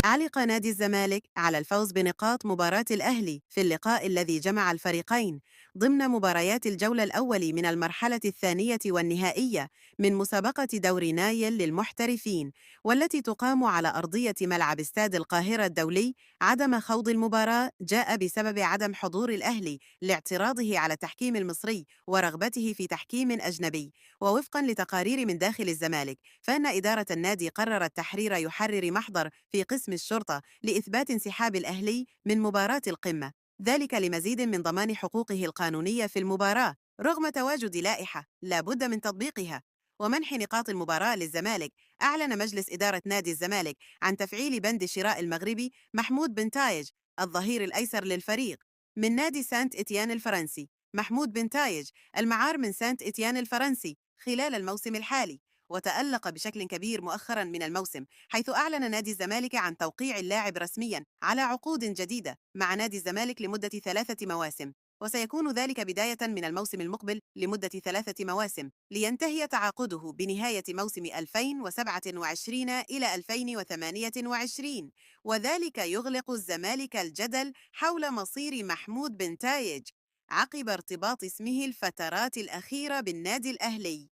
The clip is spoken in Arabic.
علق نادي الزمالك على الفوز بنقاط مباراة الأهلي في اللقاء الذي جمع الفريقين ضمن مباريات الجولة الأول من المرحلة الثانية والنهائية من مسابقة دوري نايل للمحترفين، والتي تقام على أرضية ملعب استاد القاهرة الدولي. عدم خوض المباراة جاء بسبب عدم حضور الأهلي لاعتراضه على التحكيم المصري ورغبته في تحكيم أجنبي. ووفقا لتقارير من داخل الزمالك، فإن إدارة النادي قررت تحرير يحرر محضر في قسم الشرطة لإثبات انسحاب الأهلي من مباراة القمة، ذلك لمزيد من ضمان حقوقه القانونية في المباراة رغم تواجد لائحة لا بد من تطبيقها ومنح نقاط المباراة للزمالك. أعلن مجلس إدارة نادي الزمالك عن تفعيل بند شراء المغربي محمود بن تايج الظهير الأيسر للفريق من نادي سانت إتيان الفرنسي. محمود بن تايج المعار من سانت إتيان الفرنسي خلال الموسم الحالي، وتألق بشكل كبير مؤخرا من الموسم، حيث أعلن نادي الزمالك عن توقيع اللاعب رسميا على عقود جديدة مع نادي الزمالك لمدة 3 مواسم، وسيكون ذلك بداية من الموسم المقبل لمدة 3 مواسم، لينتهي تعاقده بنهاية موسم 2027 إلى 2028، وذلك يغلق الزمالك الجدل حول مصير محمود بن تايج عقب ارتباط اسمه الفترات الأخيرة بالنادي الأهلي.